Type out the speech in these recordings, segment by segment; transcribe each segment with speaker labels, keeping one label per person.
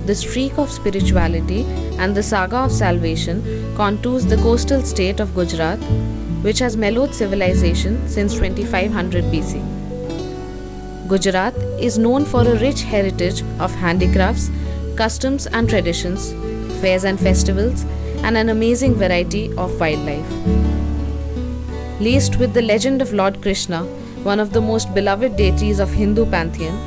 Speaker 1: the streak of spirituality and the saga of salvation contours the coastal state of Gujarat, which has mellowed civilization since 2500 BC. Gujarat is known for a rich heritage of handicrafts, customs and traditions, fairs and festivals, and an amazing variety of wildlife. Laced with the legend of Lord Krishna, one of the most beloved deities of Hindu pantheon,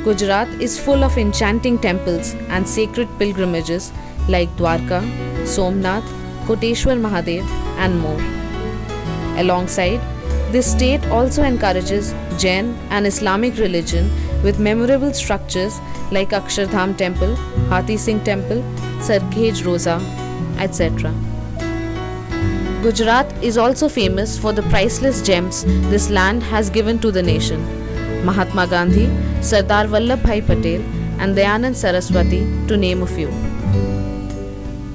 Speaker 1: Gujarat is full of enchanting temples and sacred pilgrimages like Dwarka, Somnath, Koteshwar Mahadev, and more. Alongside, this state also encourages Jain and Islamic religion with memorable structures like Akshardham Temple, Hathi Singh Temple, Sarkhej Roza, etc. Gujarat is also famous for the priceless gems this land has given to the nation. Mahatma Gandhi, Sardar Vallabhbhai Patel, and Dayanand Saraswati, to name a few.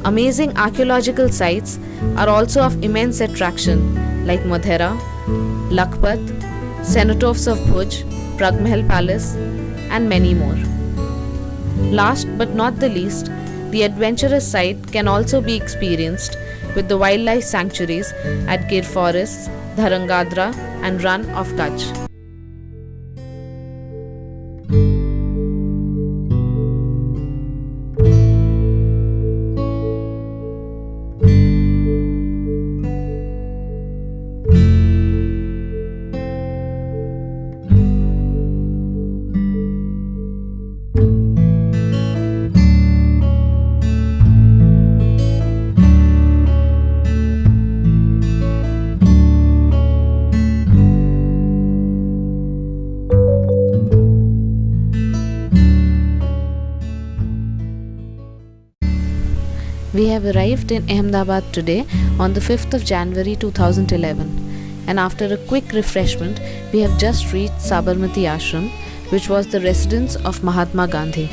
Speaker 1: Amazing archaeological sites are also of immense attraction like Modhera, Lakhpat, Cenotaphs of Bhuj, Pragmahal Palace, and many more. Last but not the least, the adventurous side can also be experienced with the wildlife sanctuaries at Gir Forests, Dharangadra, and Run of Kutch. We have arrived in Ahmedabad today on the 5th of January 2011, and after a quick refreshment, we have just reached Sabarmati Ashram, which was the residence of Mahatma Gandhi.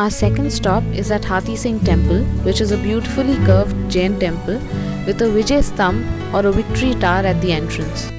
Speaker 1: Our second stop is at Hathi Singh Temple, which is a beautifully curved Jain temple with a Vijay Stambh or a victory tower at the entrance.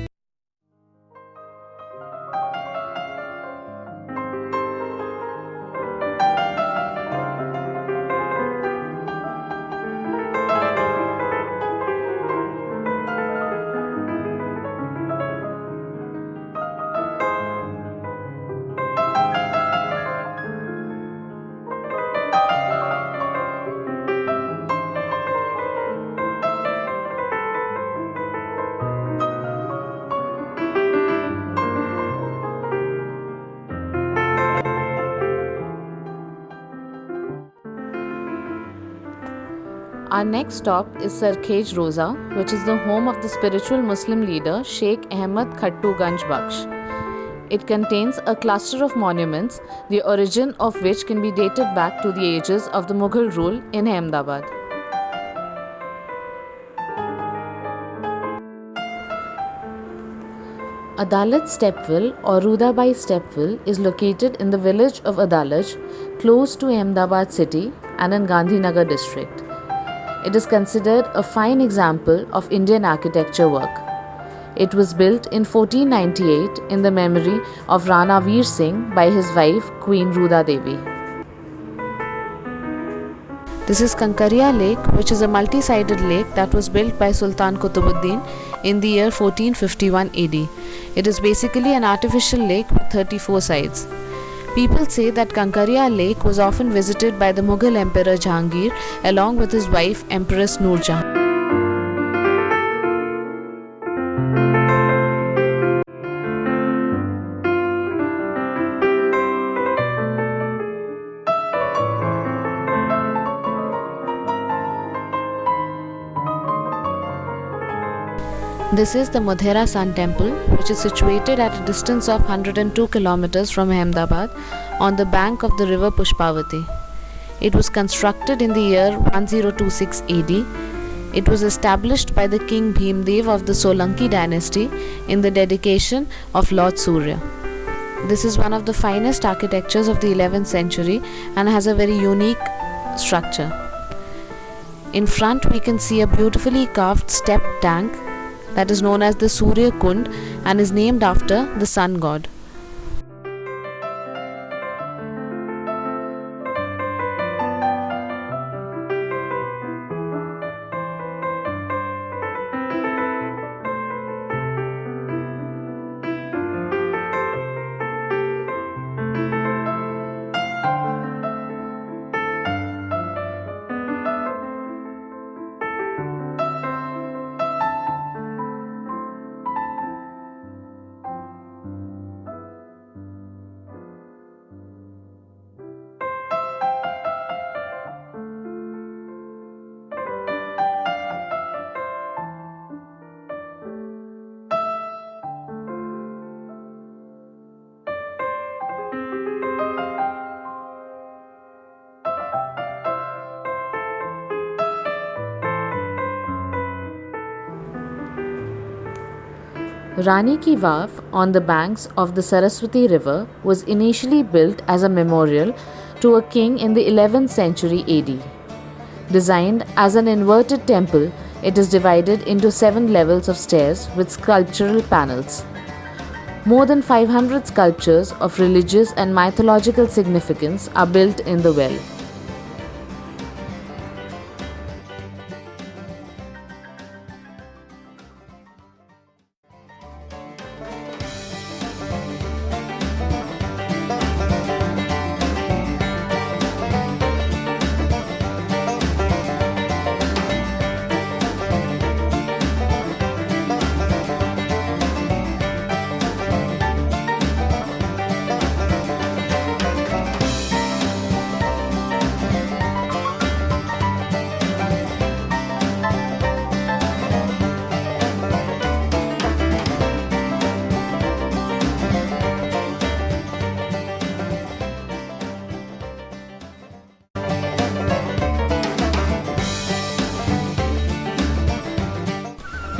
Speaker 1: Our next stop is Sarkhej Roza, which is the home of the spiritual Muslim leader Sheikh Ahmad Khattu Ganj Bakhsh. It contains a cluster of monuments, the origin of which can be dated back to the ages of the Mughal rule in Ahmedabad. Adalat Stepwell or Rudabai Stepwell is located in the village of Adalaj, close to Ahmedabad city and in Gandhinagar district. It is considered a fine example of Indian architecture work. It was built in 1498 in the memory of Rana Veer Singh by his wife Queen Ruda Devi. This is Kankaria Lake, which is a multi-sided lake that was built by Sultan Qutbuddin in the year 1451 AD. It is basically an artificial lake with 34 sides. People say that Kankaria Lake was often visited by the Mughal Emperor Jahangir along with his wife Empress Noor Jahan. This is the Modhera Sun Temple, which is situated at a distance of 102 kilometers from Ahmedabad on the bank of the river Pushpavati. It was constructed in the year 1026 AD. It was established by the king Bhimdev of the Solanki dynasty in the dedication of Lord Surya. This is one of the finest architectures of the 11th century and has a very unique structure. In front we can see a beautifully carved step tank that is known as the Surya Kund and is named after the sun god. Rani Ki Vav on the banks of the Saraswati river was initially built as a memorial to a king in the 11th century AD. Designed as an inverted temple, it is divided into 7 levels of stairs with sculptural panels. More than 500 sculptures of religious and mythological significance are built in the well.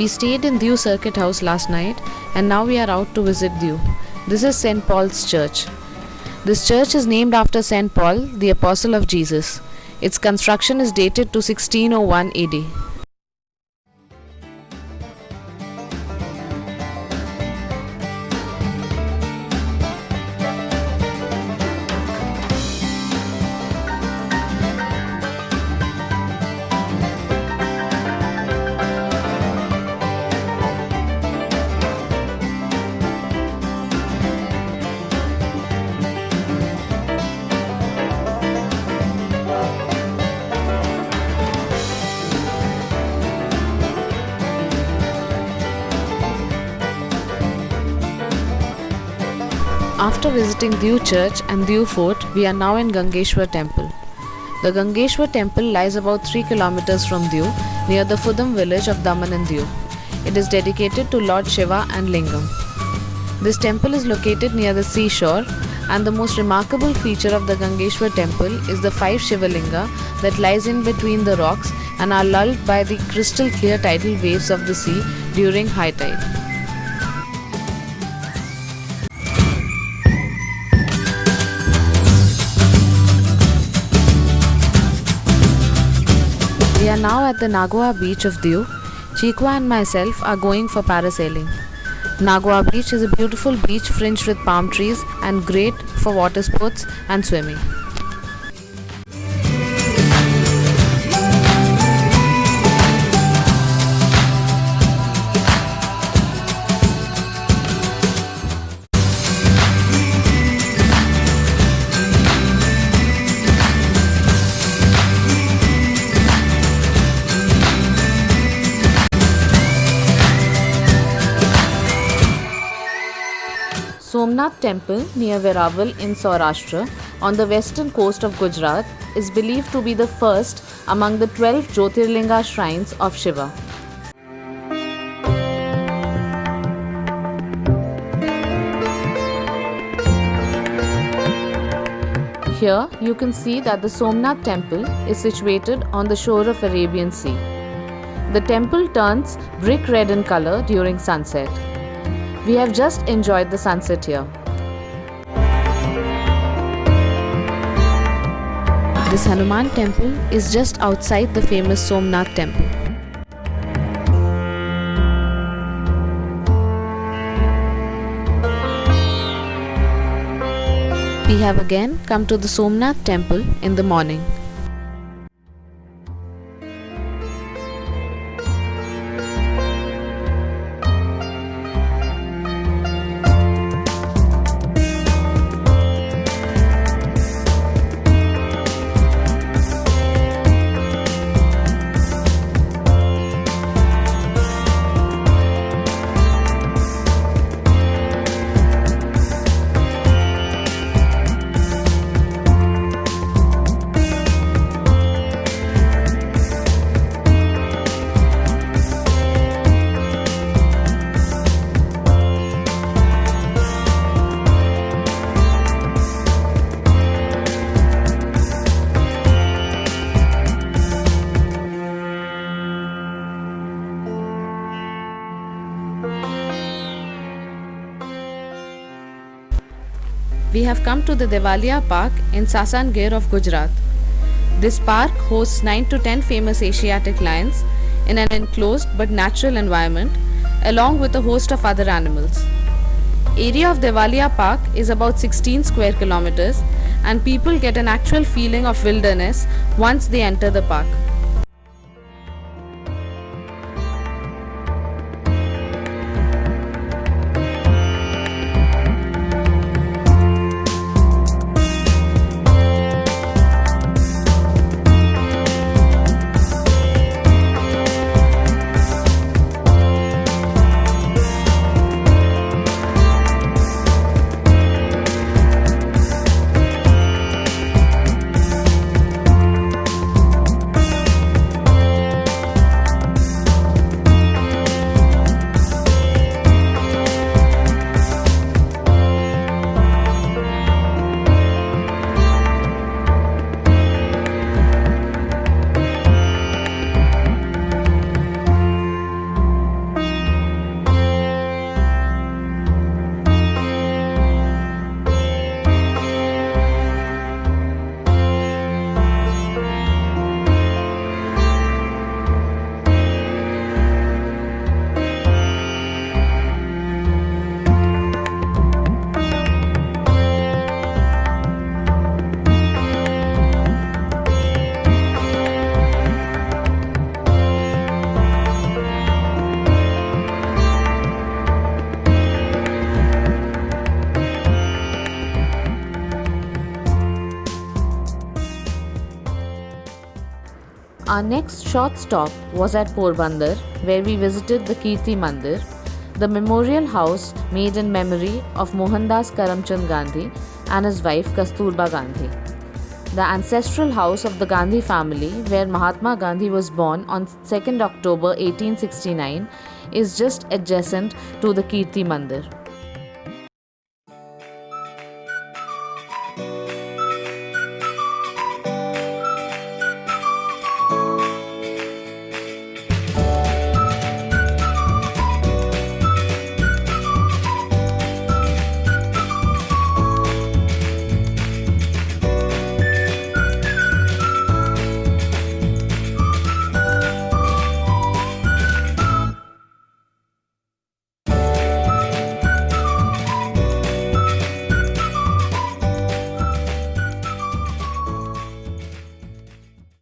Speaker 1: We stayed in Diu Circuit House last night and now we are out to visit Diu. This is St. Paul's Church. This church is named after St. Paul, the Apostle of Jesus. Its construction is dated to 1601 AD. After visiting Diu Church and Diu Fort, we are now in Gangeshwar Temple. The Gangeshwar Temple lies about 3 kilometers from Diu, near the Fudam village of Daman and Diu. It is dedicated to Lord Shiva and Lingam. This temple is located near the seashore, and the most remarkable feature of the Gangeshwar Temple is the 5 Shivalinga that lies in between the rocks and are lulled by the crystal clear tidal waves of the sea during high tide. We are now at the Nagua beach of Diu. Chikwa and myself are going for parasailing. Nagua beach is a beautiful beach fringed with palm trees and great for water sports and swimming. Somnath Temple near Veraval in Saurashtra on the western coast of Gujarat is believed to be the first among the 12 Jyotirlinga shrines of Shiva. Here you can see that the Somnath temple is situated on the shore of Arabian Sea. The temple turns brick red in color during sunset. We have just enjoyed the sunset here. This Hanuman temple is just outside the famous Somnath temple. We have again come to the Somnath temple in the morning. We have come to the Devalia Park in Sasangir of Gujarat. This park hosts 9 to 10 famous Asiatic lions in an enclosed but natural environment, along with a host of other animals. Area of Devalia Park is about 16 square kilometers, and people get an actual feeling of wilderness once they enter the park. Our next short stop was at Porbandar, where we visited the Kirti Mandir, the memorial house made in memory of Mohandas Karamchand Gandhi and his wife Kasturba Gandhi. The ancestral house of the Gandhi family, where Mahatma Gandhi was born on 2nd October 1869, is just adjacent to the Kirti Mandir.